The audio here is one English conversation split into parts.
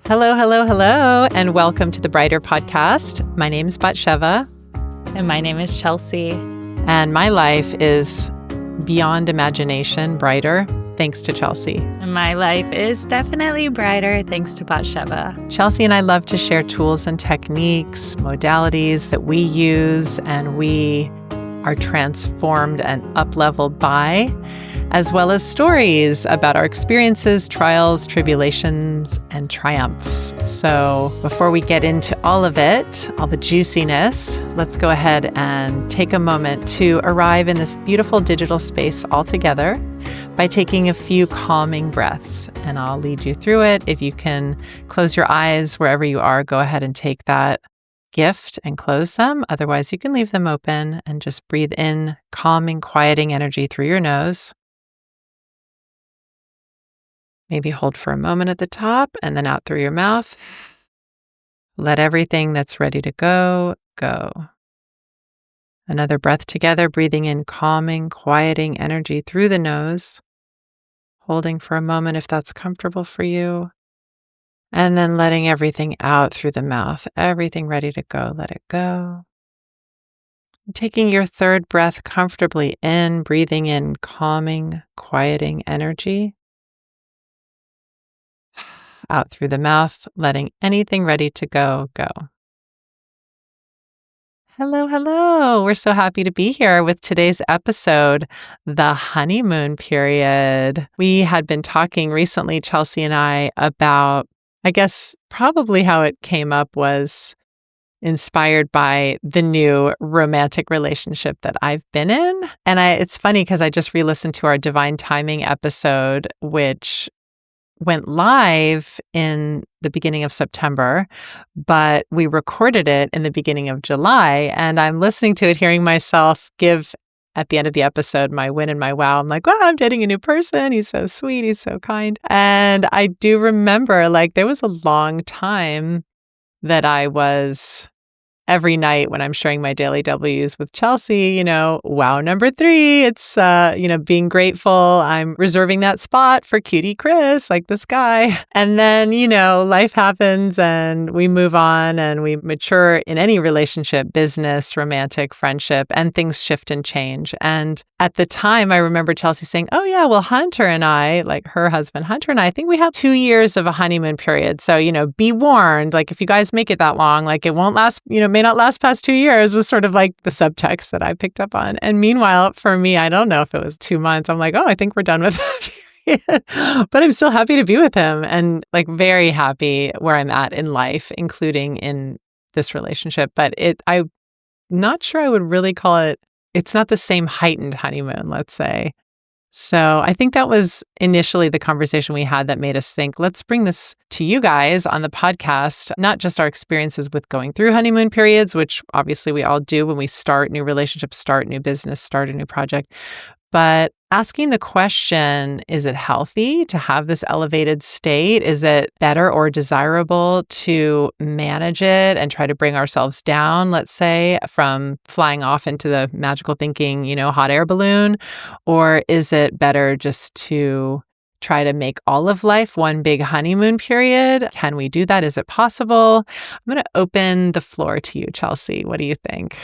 Hello, hello, hello, and welcome to the Brighter Podcast. My name is BatSheva. And my name is Chelsea. And my life is beyond imagination brighter, thanks to Chelsea. And my life is definitely brighter, thanks to BatSheva. Chelsea and I love to share tools and techniques, modalities that we use and we are transformed and up-leveled by, as well as stories about our experiences, trials, tribulations, and triumphs. So before we get into all of it, all the juiciness, let's go ahead and take a moment to arrive in this beautiful digital space all together by taking a few calming breaths. And I'll lead you through it. If you can close your eyes wherever you are, go ahead and take that gift and close them. Otherwise, you can leave them open and just breathe in calming, quieting energy through your nose. Maybe hold for a moment at the top and then out through your mouth. Let everything that's ready to go, go. Another breath together, breathing in calming, quieting energy through the nose. Holding for a moment if that's comfortable for you. And then letting everything out through the mouth. Everything ready to go, let it go. Taking your third breath comfortably in, breathing in calming, quieting energy. Out through the mouth, letting anything ready to go, go. Hello, hello. We're so happy to be here with today's episode, the honeymoon period. We had been talking recently, Chelsea and I, about, I guess, probably how it came up was inspired by the new romantic relationship that I've been in. And it's funny because I just re-listened to our Divine Timing episode, which went live in the beginning of September, but we recorded it in the beginning of July. And I'm listening to it, hearing myself give at the end of the episode my win and my wow. I'm like, wow, I'm dating a new person. He's so sweet. He's so kind. And I do remember, there was a long time that I was every night when I'm sharing my daily W's with Chelsea, wow, number 3, it's, being grateful. I'm reserving that spot for cutie Chris, like this guy. And then, life happens and we move on and we mature in any relationship, business, romantic, friendship, and things shift and change. And at the time, I remember Chelsea saying, oh yeah, well, Hunter and I, like her husband, Hunter and I think we have 2 years of a honeymoon period. So, be warned, if you guys make it that long, it won't last, may not last past 2 years was sort of like the subtext that I picked up on. And meanwhile, for me, I don't know if it was 2 months. I'm like, oh, I think we're done with that period. But I'm still happy to be with him and very happy where I'm at in life, including in this relationship. But I'm not sure I would really call it, it's not the same heightened honeymoon, let's say. So I think that was initially the conversation we had that made us think, let's bring this to you guys on the podcast, not just our experiences with going through honeymoon periods, which obviously we all do when we start new relationships, start new business, start a new project, but asking the question, is it healthy to have this elevated state? Is it better or desirable to manage it and try to bring ourselves down, let's say, from flying off into the magical thinking, hot air balloon? Or is it better just to try to make all of life one big honeymoon period? Can we do that? Is it possible? I'm going to open the floor to you, Chelsea. What do you think?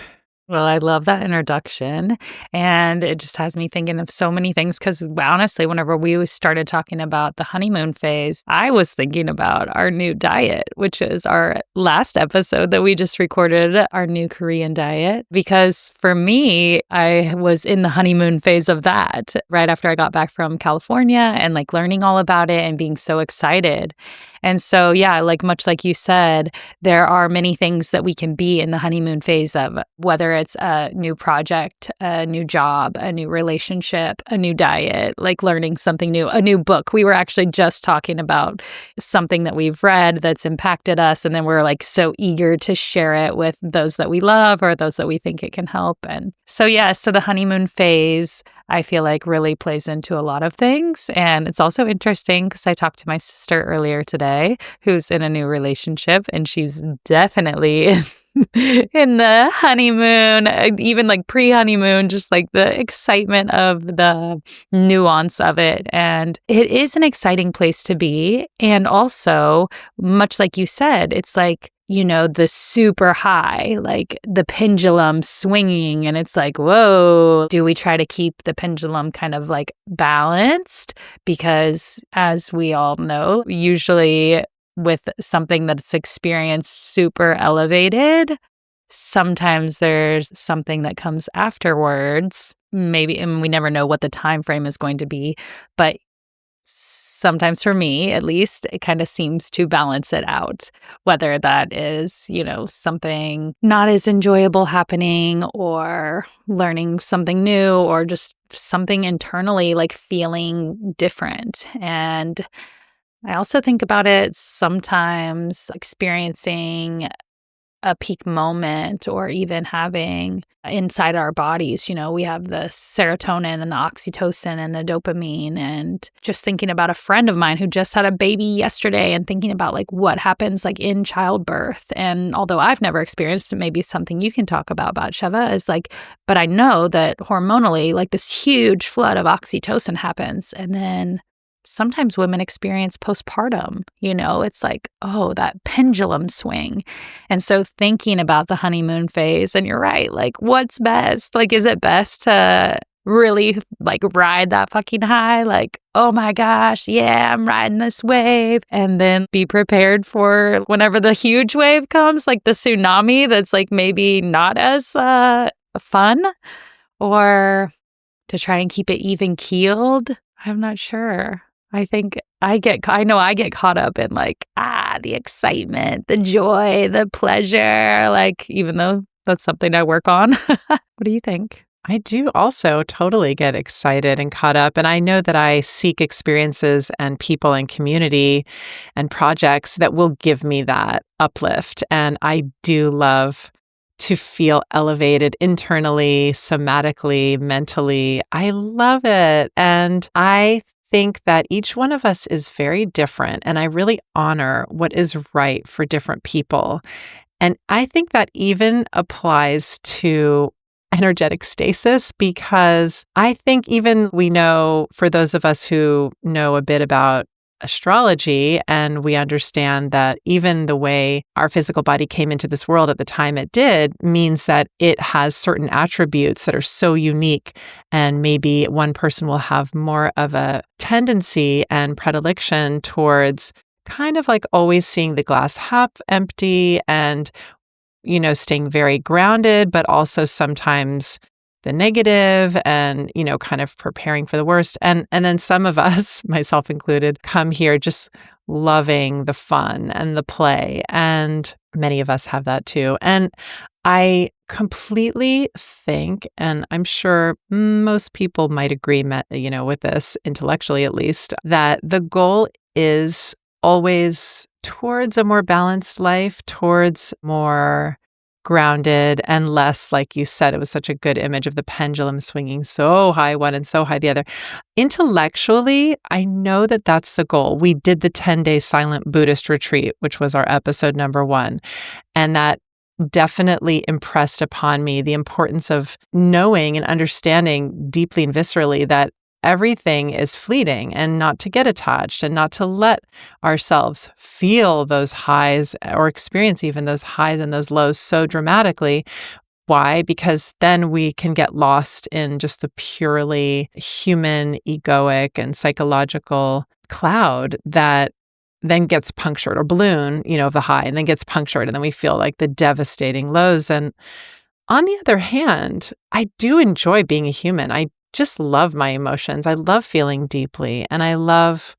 Well, I love that introduction. And it just has me thinking of so many things because honestly, whenever we started talking about the honeymoon phase, I was thinking about our new diet, which is our last episode that we just recorded, our new Korean diet. Because for me, I was in the honeymoon phase of that right after I got back from California and learning all about it and being so excited. And so, yeah, much like you said, there are many things that we can be in the honeymoon phase of, whether it's a new project, a new job, a new relationship, a new diet, learning something new, a new book. We were actually just talking about something that we've read that's impacted us. And then we're so eager to share it with those that we love or those that we think it can help. And so, yeah, so the honeymoon phase, I feel really plays into a lot of things. And it's also interesting because I talked to my sister earlier today, who's in a new relationship, and she's definitely in the honeymoon, even like pre-honeymoon, just like the excitement of the nuance of it. And it is an exciting place to be. And also, much like you said, it's like, the super high, like the pendulum swinging. And it's like, whoa, do we try to keep the pendulum kind of like balanced? Because as we all know, usually with something that's experienced super elevated, sometimes there's something that comes afterwards. Maybe, and we never know what the time frame is going to be, but sometimes for me, at least, it kind of seems to balance it out, whether that is, something not as enjoyable happening or learning something new or just something internally like feeling different. And I also think about it sometimes experiencing a peak moment or even having inside our bodies, we have the serotonin and the oxytocin and the dopamine, and just thinking about a friend of mine who just had a baby yesterday and thinking about like what happens like in childbirth. And although I've never experienced it, maybe something you can talk about BatSheva is like, but I know that hormonally like this huge flood of oxytocin happens. And then sometimes women experience postpartum, it's like, oh, that pendulum swing. And so thinking about the honeymoon phase, and you're right, like what's best? Like, is it best to really like ride that fucking high? Like, oh my gosh, yeah, I'm riding this wave. And then be prepared for whenever the huge wave comes, like the tsunami that's like maybe not as fun, or to try and keep it even keeled. I'm not sure. I know I get caught up in like, the excitement, the joy, the pleasure, like, even though that's something I work on. What do you think? I do also totally get excited and caught up. And I know that I seek experiences and people and community and projects that will give me that uplift. And I do love to feel elevated internally, somatically, mentally. I love it. And I think that each one of us is very different. And I really honor what is right for different people. And I think that even applies to energetic stasis, because I think even we know, for those of us who know a bit about astrology, and we understand that even the way our physical body came into this world at the time it did means that it has certain attributes that are so unique. And maybe one person will have more of a tendency and predilection towards kind of like always seeing the glass half empty and staying very grounded, but also sometimes the negative and, kind of preparing for the worst. And then some of us, myself included, come here just loving the fun and the play. And many of us have that too. And I completely think, and I'm sure most people might agree, with this intellectually at least, that the goal is always towards a more balanced life, towards more grounded and less, like you said, it was such a good image of the pendulum swinging so high one and so high the other. Intellectually, I know that that's the goal. We did the 10-day silent Buddhist retreat, which was our episode number 1. And that definitely impressed upon me the importance of knowing and understanding deeply and viscerally that everything is fleeting, and not to get attached and not to let ourselves feel those highs or experience even those highs and those lows so dramatically. Why? Because then we can get lost in just the purely human, egoic, and psychological cloud that then gets punctured, or balloon, of the high, and then gets punctured, and then we feel like the devastating lows. And on the other hand, I do enjoy being a human. I just love my emotions. I love feeling deeply, and I love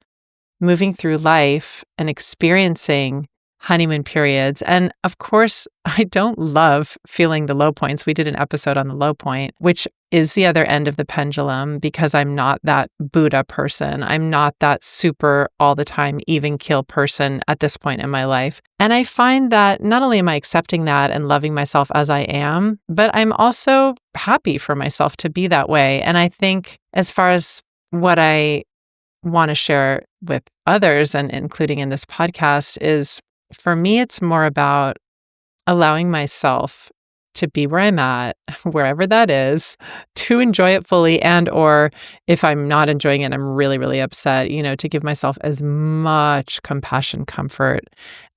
moving through life and experiencing honeymoon periods. And of course, I don't love feeling the low points. We did an episode on the low point, which is the other end of the pendulum, because I'm not that Buddha person. I'm not that super all the time even keel person at this point in my life. And I find that not only am I accepting that and loving myself as I am, but I'm also happy for myself to be that way. And I think as far as what I want to share with others, and including in this podcast, is for me, it's more about allowing myself to be where I'm at, wherever that is, to enjoy it fully, and or if I'm not enjoying it, I'm really, really upset, to give myself as much compassion, comfort,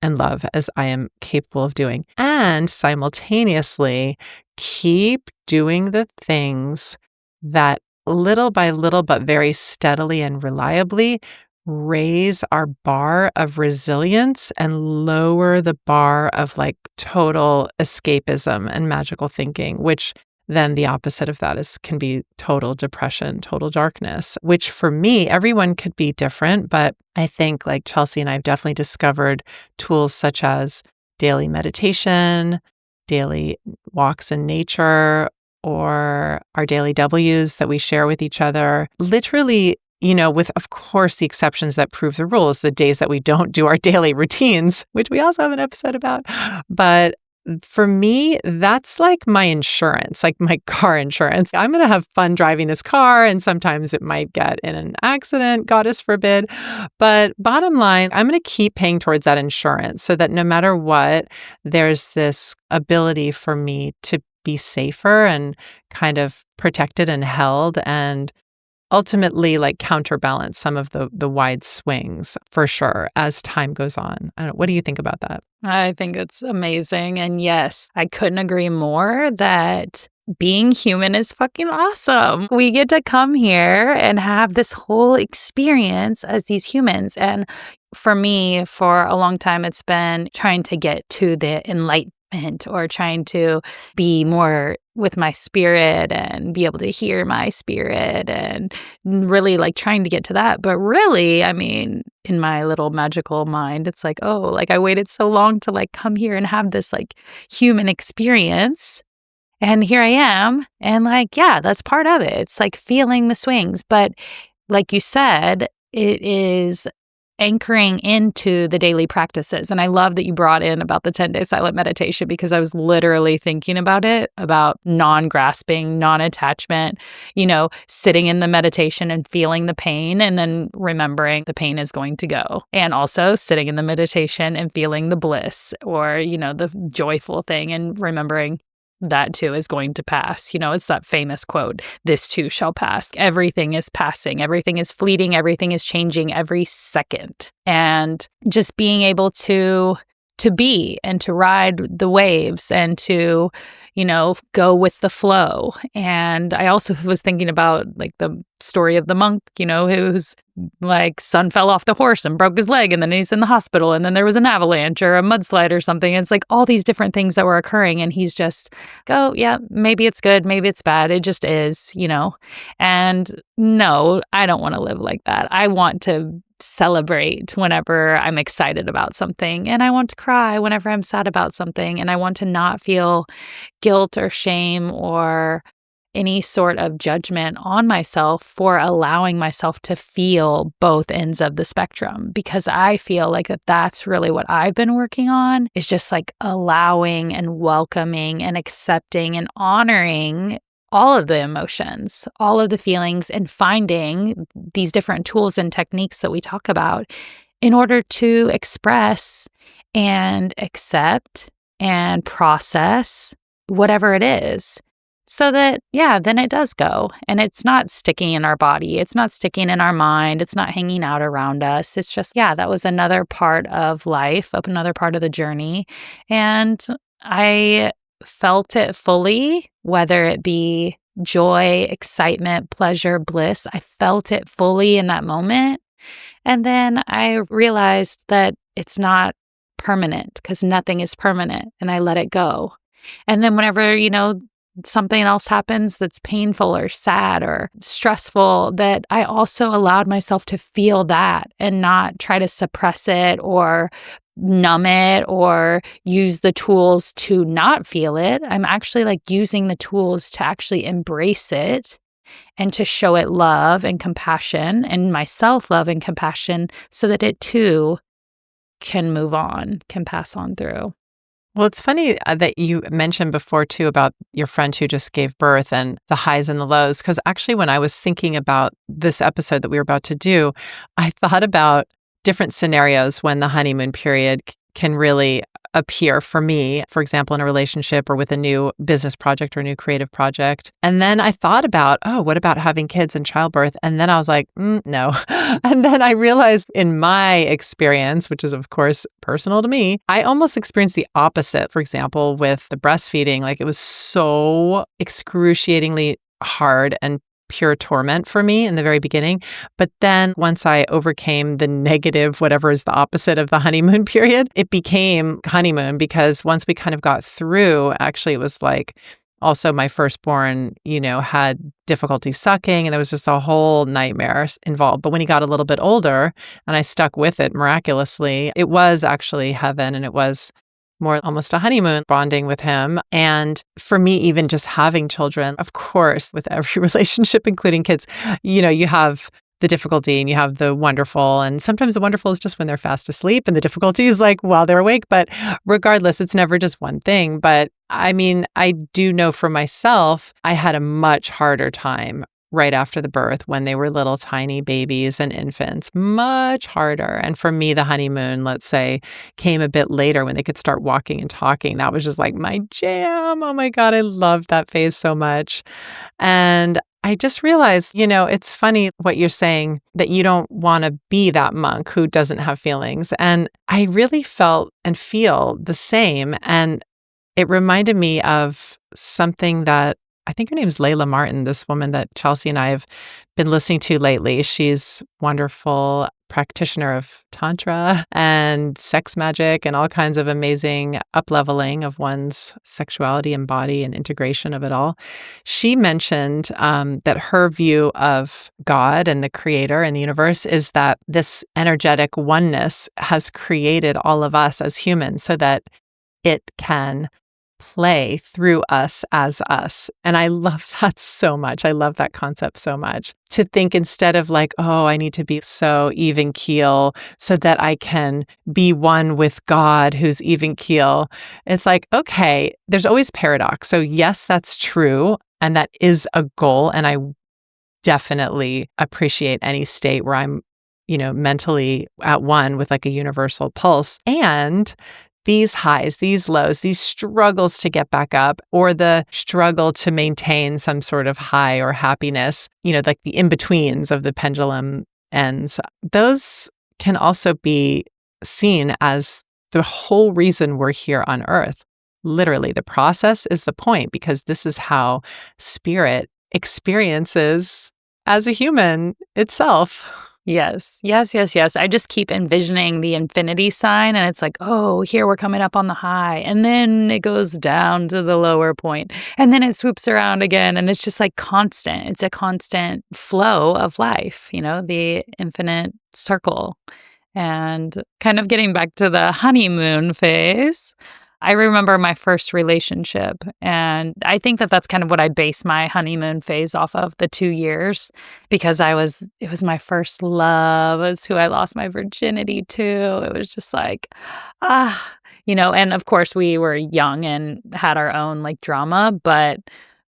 and love as I am capable of doing. And simultaneously, keep doing the things that little by little, but very steadily and reliably raise our bar of resilience and lower the bar of like total escapism and magical thinking, which then the opposite of that can be total depression, total darkness, which for me, everyone could be different. But I think like Chelsea and I have definitely discovered tools such as daily meditation, daily walks in nature, or our daily W's that we share with each other. Literally, with, of course, the exceptions that prove the rules, the days that we don't do our daily routines, which we also have an episode about. But for me, that's like my insurance, like my car insurance. I'm going to have fun driving this car, and sometimes it might get in an accident, goddess forbid. But bottom line, I'm going to keep paying towards that insurance so that no matter what, there's this ability for me to be safer and kind of protected and held, and ultimately like counterbalance some of the wide swings for sure as time goes on. What do you think about that? I think it's amazing. And yes, I couldn't agree more that being human is fucking awesome. We get to come here and have this whole experience as these humans. And for me, for a long time, it's been trying to get to the enlightenment or trying to be more with my spirit and be able to hear my spirit and really like trying to get to that. But really, I mean, in my little magical mind, it's like, oh, like I waited so long to like come here and have this like human experience. And here I am. And like, yeah, that's part of it. It's like feeling the swings. But like you said, it is anchoring into the daily practices. And I love that you brought in about the 10-day silent meditation, because I was literally thinking about it, about non-grasping, non-attachment, sitting in the meditation and feeling the pain and then remembering the pain is going to go. And also sitting in the meditation and feeling the bliss or, the joyful thing and remembering that too is going to pass. It's that famous quote, this too shall pass. Everything is passing. Everything is fleeting. Everything is changing every second. And just being able to be and to ride the waves and to, go with the flow. And I also was thinking about like the story of the monk, whose like son fell off the horse and broke his leg, and then he's in the hospital, and then there was an avalanche or a mudslide or something. It's like all these different things that were occurring, and he's just go, yeah, maybe it's good, maybe it's bad. It just is, And no, I don't want to live like that. I want to celebrate whenever I'm excited about something, and I want to cry whenever I'm sad about something, and I want to not feel guilt or shame or any sort of judgment on myself for allowing myself to feel both ends of the spectrum, because I feel like that's really what I've been working on, is just like allowing and welcoming and accepting and honoring all of the emotions, all of the feelings, and finding these different tools and techniques that we talk about in order to express and accept and process whatever it is. So that, yeah, then it does go. And it's not sticking in our body. It's not sticking in our mind. It's not hanging out around us. It's just, yeah, that was another part of life, another part of the journey. And I felt it fully, whether it be joy, excitement, pleasure, bliss. I felt it fully in that moment. And then I realized that it's not permanent, because nothing is permanent, and I let it go. And then whenever, something else happens that's painful or sad or stressful, that I also allowed myself to feel that and not try to suppress it or numb it or use the tools to not feel it. I'm actually like using the tools to actually embrace it and to show it love and compassion, and myself love and compassion, so that it too can move on, can pass on through. Well, it's funny that you mentioned before too about your friend who just gave birth and the highs and the lows, because actually when I was thinking about this episode that we were about to do, I thought about different scenarios when the honeymoon period can really appear for me, for example, in a relationship or with a new business project or a new creative project. And then I thought about, oh, what about having kids and childbirth? And then I was like, no. And then I realized in my experience, which is of course personal to me, I almost experienced the opposite. For example, with the breastfeeding, like it was so excruciatingly hard and pure torment for me in the very beginning. But then once I overcame the negative, whatever is the opposite of the honeymoon period, it became honeymoon because once we kind of got through, actually, it was like also my firstborn, had difficulty sucking and there was just a whole nightmare involved. But when he got a little bit older and I stuck with it miraculously, it was actually heaven and it was more almost a honeymoon bonding with him. And for me, even just having children, of course, with every relationship, including kids, you have the difficulty and you have the wonderful. And sometimes the wonderful is just when they're fast asleep and the difficulty is like while they're awake. But regardless, it's never just one thing. But I mean, I do know for myself, I had a much harder time right after the birth when they were little tiny babies and infants, much harder. And for me, the honeymoon, let's say, came a bit later when they could start walking and talking. That was just like my jam. Oh my God, I loved that phase so much. And I just realized, it's funny what you're saying, that you don't want to be that monk who doesn't have feelings. And I really felt and feel the same. And it reminded me of something that I think her name's Layla Martin, this woman that Chelsea and I have been listening to lately. She's wonderful practitioner of Tantra and sex magic and all kinds of amazing up-leveling of one's sexuality and body and integration of it all. She mentioned that her view of God and the creator and the universe is that this energetic oneness has created all of us as humans so that it can play through us as us. And I love that so much. I love that concept so much. To think instead of like, oh, I need to be so even keel so that I can be one with God who's even keel. It's like, okay, there's always paradox. So yes, that's true. And that is a goal. And I definitely appreciate any state where I'm, mentally at one with like a universal pulse. And these highs, these lows, these struggles to get back up, or the struggle to maintain some sort of high or happiness, like the in-betweens of the pendulum ends, those can also be seen as the whole reason we're here on earth. Literally, the process is the point because this is how spirit experiences as a human itself. Yes, yes, yes, yes. I just keep envisioning the infinity sign and it's like, oh, here we're coming up on the high. And then it goes down to the lower point. And then it swoops around again. And it's just like constant. It's a constant flow of life, the infinite circle. And kind of getting back to the honeymoon phase, I remember my first relationship, and I think that that's kind of what I base my honeymoon phase off of, the 2 years, because it was my first love. It was who I lost my virginity to. It was just like, and of course we were young and had our own like drama, but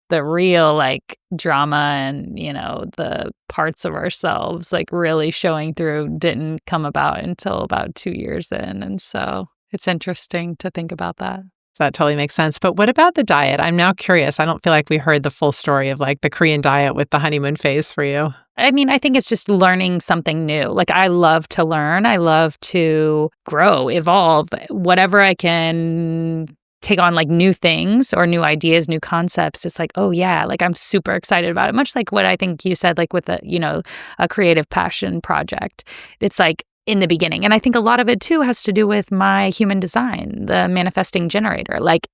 the real like drama and, the parts of ourselves like really showing through didn't come about until about 2 years in. And so it's interesting to think about that. That totally makes sense. But what about the diet? I'm now curious. I don't feel like we heard the full story of like the Korean diet with the honeymoon phase for you. I mean, I think it's just learning something new. Like I love to learn. I love to grow, evolve, whatever I can take on like new things or new ideas, new concepts. It's like, oh yeah, like I'm super excited about it. Much like what I think you said, like with a creative passion project. It's like, in the beginning. And I think a lot of it too has to do with my human design, the manifesting generator, like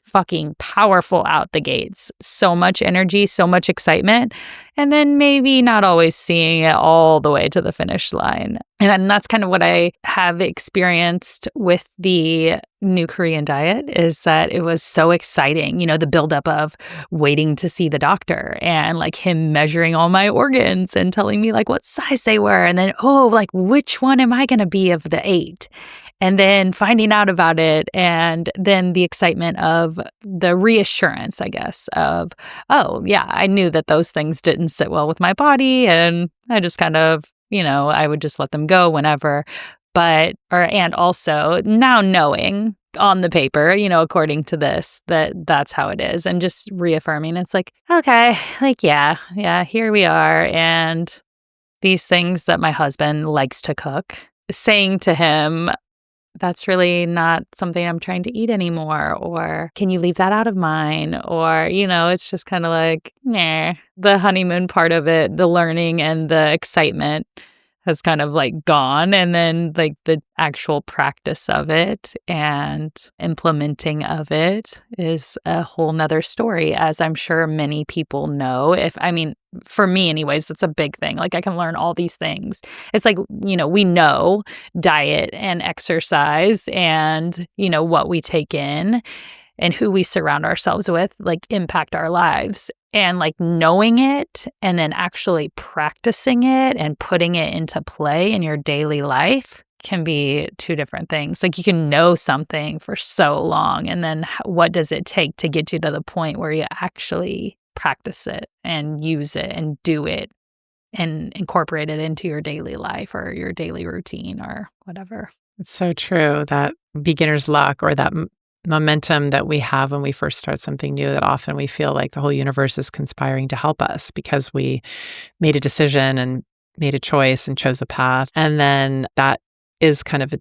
fucking powerful out the gates. So much energy, so much excitement, and then maybe not always seeing it all the way to the finish line. And that's kind of what I have experienced with the new Korean diet is that it was so exciting, the buildup of waiting to see the doctor and like him measuring all my organs and telling me like what size they were. And then, like which one am I going to be of the 8? And then finding out about it, and then the excitement of the reassurance, I guess, of, oh, yeah, I knew that those things didn't sit well with my body, and I just kind of, I would just let them go whenever. And also now knowing on the paper, according to this, that's how it is. And just reaffirming it's like, okay, like, yeah, here we are. And these things that my husband likes to cook, saying to him, that's really not something I'm trying to eat anymore. Or can you leave that out of mine? Or, it's just kind of like, nah. The honeymoon part of it, the learning and the excitement has kind of like gone. And then like the actual practice of it and implementing of it is a whole nother story, as I'm sure many people know. For me anyways, that's a big thing. Like I can learn all these things. It's like, we know diet and exercise and, what we take in and who we surround ourselves with, like impact our lives. And like knowing it and then actually practicing it and putting it into play in your daily life can be two different things. Like you can know something for so long, and then what does it take to get you to the point where you actually practice it and use it and do it and incorporate it into your daily life or your daily routine or whatever. It's so true, that beginner's luck, or that momentum that we have when we first start something new, that often we feel like the whole universe is conspiring to help us because we made a decision and made a choice and chose a path. And then that is kind of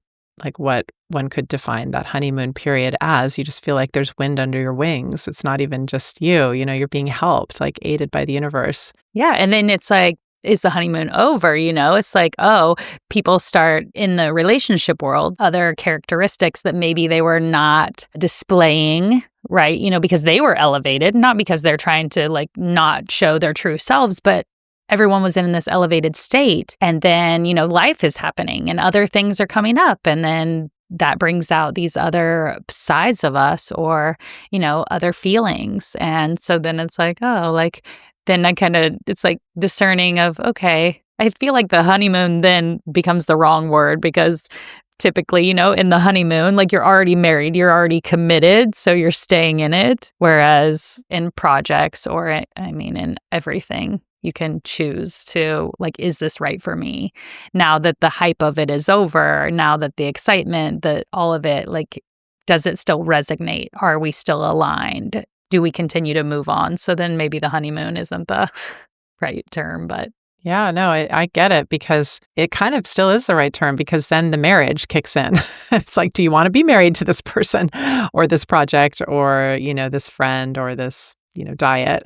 like what one could define that honeymoon period as. You just feel like there's wind under your wings. It's not even just you're being helped, like aided by the universe. Yeah. And then it's like, is the honeymoon over? It's like, oh, people start in the relationship world, other characteristics that maybe they were not displaying, right? Because they were elevated, not because they're trying to like not show their true selves, but everyone was in this elevated state. And then, life is happening and other things are coming up. And then that brings out these other sides of us or, other feelings. And so then it's like, oh, like, then it's like discerning of, okay, I feel like the honeymoon then becomes the wrong word because typically, in the honeymoon, like you're already married, you're already committed, so you're staying in it. Whereas in projects or in everything, you can choose to like, is this right for me? Now that the hype of it is over, now that the excitement, that all of it, like, does it still resonate? Are we still aligned? Do we continue to move on? So then maybe the honeymoon isn't the right term, but. Yeah, no, I get it, because it kind of still is the right term, because then the marriage kicks in. It's like, do you want to be married to this person or this project or, this friend or this, diet?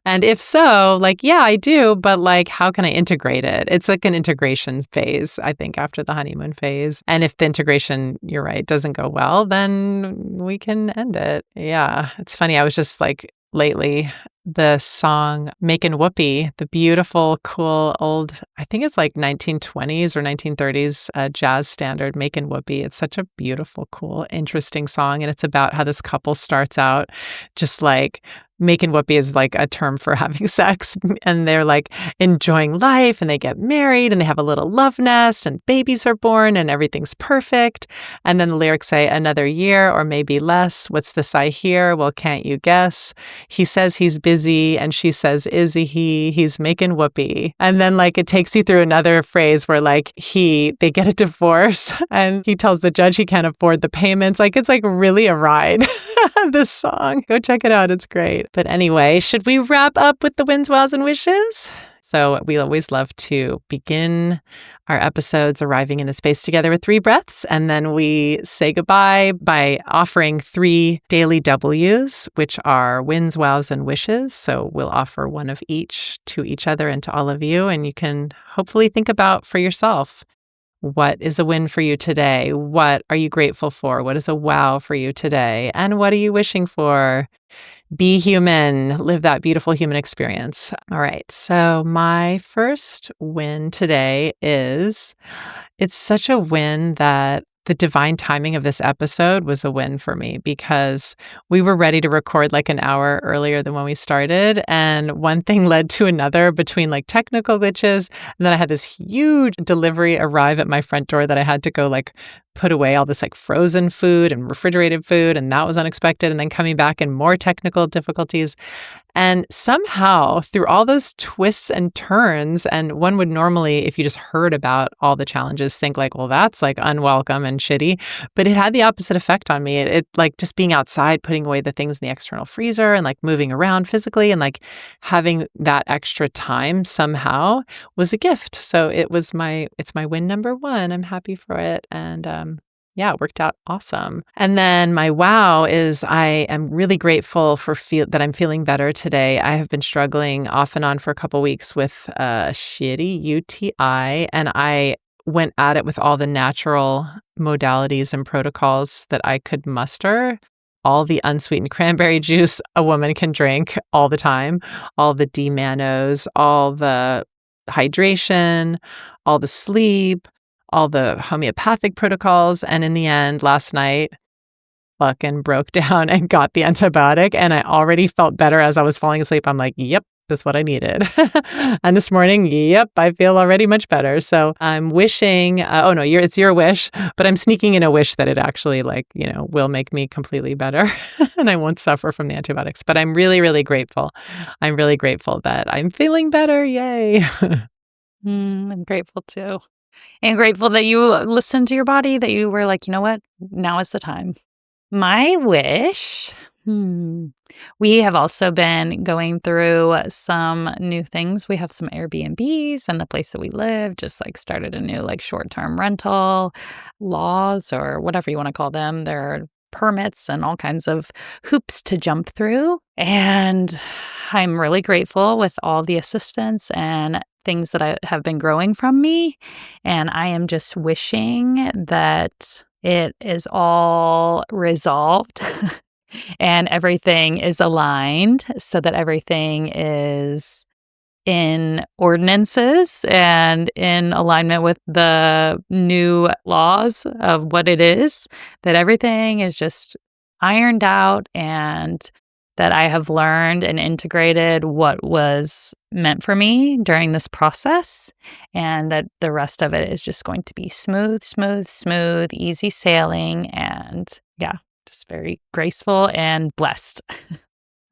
And if so, like, yeah, I do, but like, how can I integrate it? It's like an integration phase, I think, after the honeymoon phase. And if the integration, you're right, doesn't go well, then we can end it. Yeah, it's funny. I was just like, lately, the song Makin' Whoopee, the beautiful, cool old, I think it's like 1920s or 1930s jazz standard, Makin' Whoopee. It's such a beautiful, cool, interesting song. And it's about how this couple starts out just like, making whoopee is like a term for having sex, and they're like enjoying life, and they get married, and they have a little love nest, and babies are born, and everything's perfect. And then the lyrics say, another year or maybe less. What's this I hear? Well, can't you guess? He says he's busy, and she says, is he? He's making whoopee. And then like it takes you through another phrase where like they get a divorce, and he tells the judge he can't afford the payments. Like it's like really a ride. This song. Go check it out. It's great. But anyway, should we wrap up with the wins, wows, and wishes? So we always love to begin our episodes arriving in the space together with 3 breaths. And then we say goodbye by offering 3 daily W's, which are wins, wows, and wishes. So we'll offer one of each to each other and to all of you. And you can hopefully think about for yourself. What is a win for you today? What are you grateful for? What is a wow for you today? And what are you wishing for? Be human. Live that beautiful human experience. All right. So my first win today is, it's such a win that the divine timing of this episode was a win for me, because we were ready to record like an hour earlier than when we started. And one thing led to another between like technical glitches. And then I had this huge delivery arrive at my front door that I had to go like put away all this like frozen food and refrigerated food, and that was unexpected. And then coming back and more technical difficulties. And somehow, through all those twists and turns, and one would normally, if you just heard about all the challenges, think like, well, that's like unwelcome and shitty. But it had the opposite effect on me. It like just being outside, putting away the things in the external freezer and like moving around physically and like having that extra time somehow was a gift. So it's my win number one. I'm happy for it. And yeah, it worked out awesome. And then my wow is I am really grateful for that I'm feeling better today. I have been struggling off and on for a couple weeks with a shitty UTI, and I went at it with all the natural modalities and protocols that I could muster. All the unsweetened cranberry juice a woman can drink all the time, all the D-manos, all the hydration, all the sleep, all the homeopathic protocols. And in the end, last night, fucking broke down and got the antibiotic. And I already felt better as I was falling asleep. I'm like, yep, that's what I needed. And this morning, yep, I feel already much better. So I'm wishing, oh no, it's your wish, but I'm sneaking in a wish that it actually will make me completely better and I won't suffer from the antibiotics. But I'm really, really grateful. I'm really grateful that I'm feeling better. Yay. I'm grateful too. And grateful that you listened to your body, that you were like, you know what? Now is the time. My wish. We have also been going through some new things. We have some Airbnbs, and the place that we live just like started a new like short-term rental laws or whatever you want to call them. There are permits and all kinds of hoops to jump through. And I'm really grateful with all the assistance and things that have been growing from me. And I am just wishing that it is all resolved and everything is aligned so that everything is in ordinances and in alignment with the new laws of what it is, that everything is just ironed out and that I have learned and integrated what was meant for me during this process, and that the rest of it is just going to be smooth, easy sailing, and yeah, just very graceful and blessed.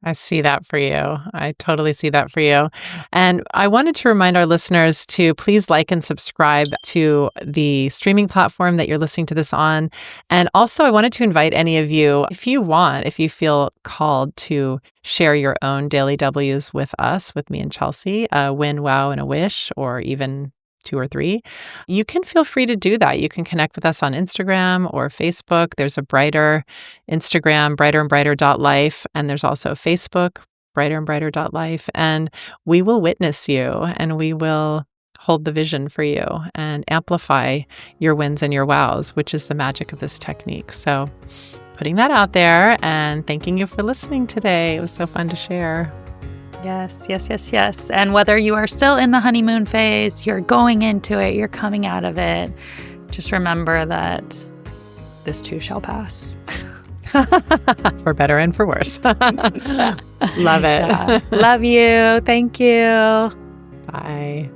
I see that for you. I totally see that for you. And I wanted to remind our listeners to please like and subscribe to the streaming platform that you're listening to this on. And also, I wanted to invite any of you, if you feel called to share your own daily W's with us, with me and Chelsea, a win, wow, and a wish, or even 2 or 3, you can feel free to do that. You can connect with us on Instagram or Facebook. There's a Brighter Instagram, brighterandbrighter.life, and there's also Facebook, brighterandbrighter.life. And we will witness you and we will hold the vision for you and amplify your wins and your wows, which is the magic of this technique. So putting that out there and thanking you for listening today. It was so fun to share. Yes. And whether you are still in the honeymoon phase, you're going into it, you're coming out of it, just remember that this too shall pass. For better and for worse. Love it. Yeah. Love you. Thank you. Bye.